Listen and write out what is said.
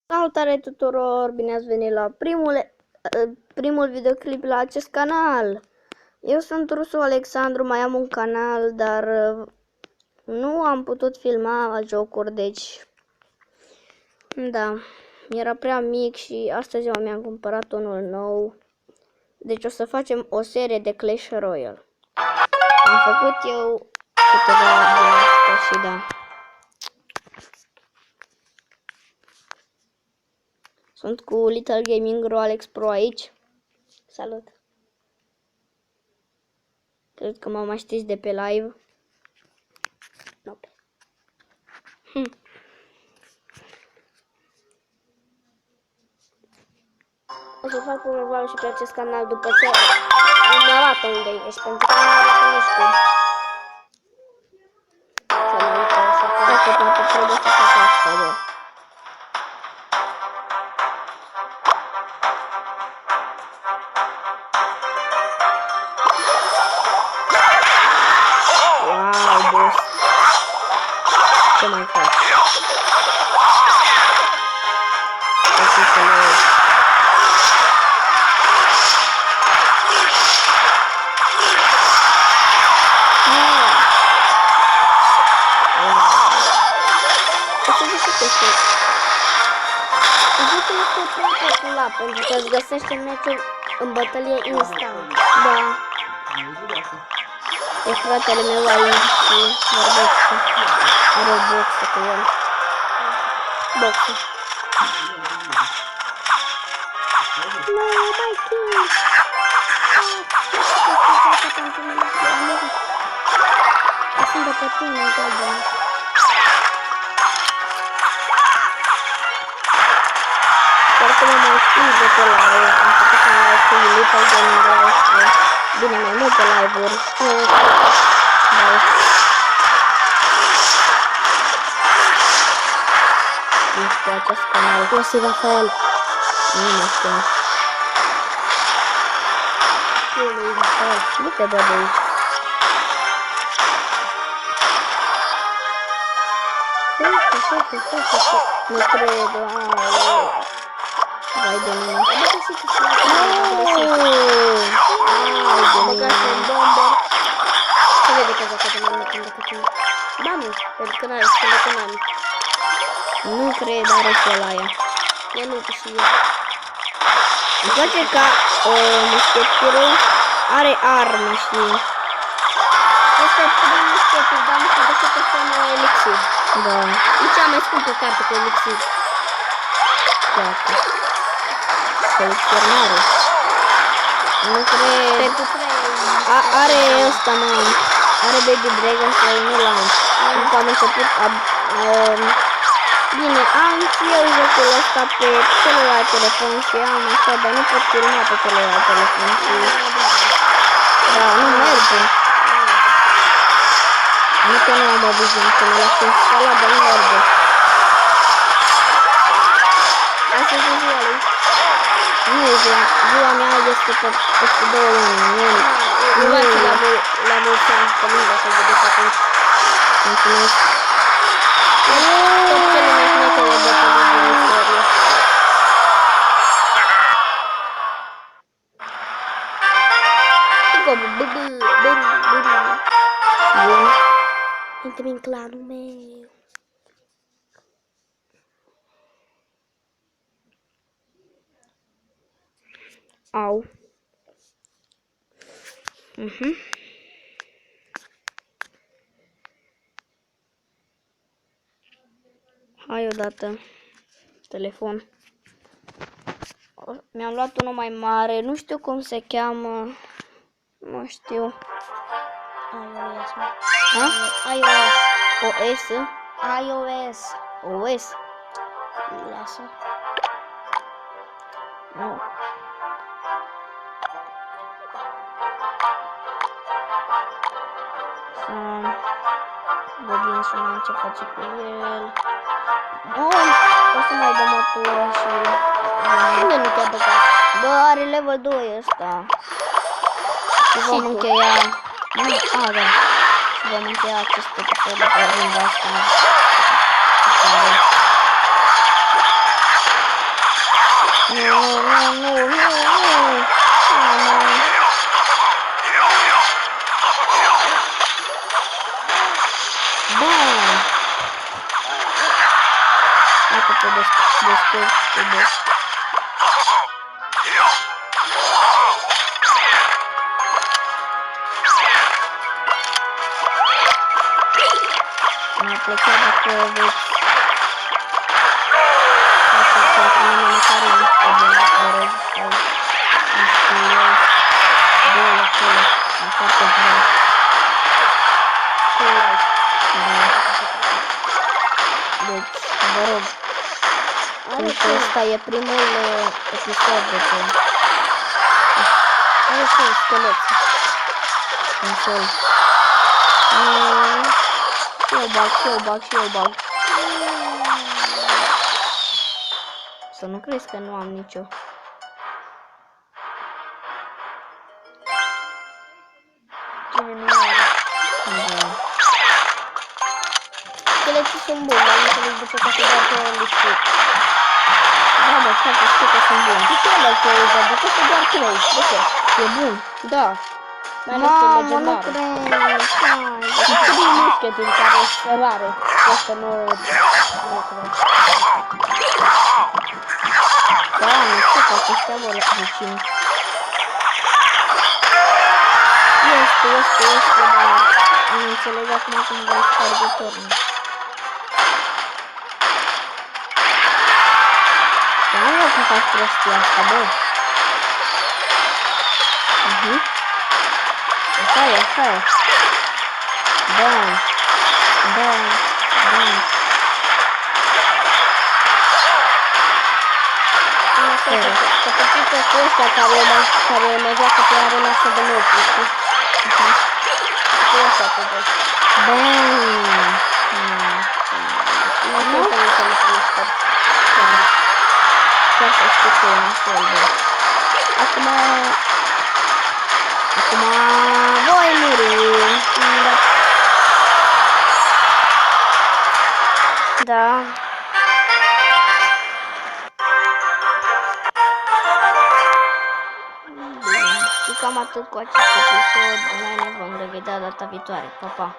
Salutare tuturor, bine ați venit la primul videoclip la acest canal. Eu sunt Rusu Alexandru, mai am un canal, dar nu am putut filma jocuri, deci da, era prea mic și astăzi mi-am cumpărat unul nou. Deci o să facem o serie de Clash Royale. Am făcut eu câteva din astea și da. Sunt cu Little Gaming Ro Alex Pro aici. Salut! Cred că mă mai știți de pe live. Nope. O să fac promoval și pe acest canal după ce îmi arată unde ești, pentru că nu știu. Să mă uită așa, că poate trebuie să fac asta, bă. Wow, boss. Ce mai faci? Pentru că îți găsește meciul în bătălie instant. Da. E fratele meu aici și vorbește. Are o boxă cu el. Boxă. No, my king! Sunt de pe tine, galben. Dacă mă mai știi de pe live, am făcut un live cu Little Gaming Live. Bine, mai multe live-uri. Nu știu acest canal. Cosi Rafael. Nu mă știu. Cosi Rafael. Nu te bă de aici. Nu cred, vai de mine. Băgați un bomber. Se vede că joacă de mai mult decât tine. Da, nu, pentru că n-are schimbat cu nani. Nu cred, are și ăla aia. E nu, că și eu. Îmi place că muschetirul are armă, știi? Este prin muschetir, dar nu știu de ce persoană elixir. Da. E cea mai scumpă carte cu elixir. Iată. Elixir mare. Nu cred. Pentru 3. Are ăsta, mă. Are Baby Dragon sau nu l-am. Pentru că am început. Bine, am și eu jocul ăsta pe celălalt telefon și am așa, dar nu pot filma pe celălalt telefon și... Da, nu merge. Nu că nu am obicei, că mă las instalat, dar nu merge. Asta e ziua lui. Nu e ziua. Ziua mea este peste 2 luni. Nu e la mulți ani, că nu vreau să vedeți atunci. Mulțumesc. Tot cele mai șmechere de pe din istorie. Bun. Intri în clanul meu. Au. Hai odată. Telefon. Mi-am luat unul mai mare. Nu știu cum se cheamă. Nu știu. iOS. Ha? iOS. OS? iOS. OS. Lasă. Nu. Vedem și mai ce face cu el. O să mai dăm o tură și... Unde nu te-a băgat? Bă, are level 2 ăsta. Și vom încheia... da. Și vom încheia acest episod de pe rândul asta. Dacă te descurci, te des. Mi-a plăcut dacă veți face pentru mine care nu știu de la orez sau nu știu eu, două acolo, în foarte vreau. Și like. Deci, vă rog, pentru ăsta e primul episod de pe... Are și un schelet. Un sol. Și eu bag. Să nu crezi că nu am nicio. Cine nu are? Da. Scheleții sunt buni, am înțeles după că se dă pe listit. Da, mă, frate, știu că sunt buni. De ce ăla că e de că se doar 3? De ce? E bun? Da. Mamă, nu cred. Și 3 mușcheturi care sunt rare. Costă 9 euro. Nu cred. Da, nu știu că ăștia vor la 5. Este, dar nu înțeleg acum cum voi sparge tornul. Dar nu vreau să fac prostia asta, bă. Așa e. Bam. Să pățită cu ăștia care mă joacă pe arena asta de nou, știi? Cu ăștia pe voi. Bam. Nu știu că nu se nu sport. Chiar să știu că e nasol, bă. Acum voi muri. Da. Și cam atât cu acest episod. Noi ne vom revedea data viitoare. Pa, pa!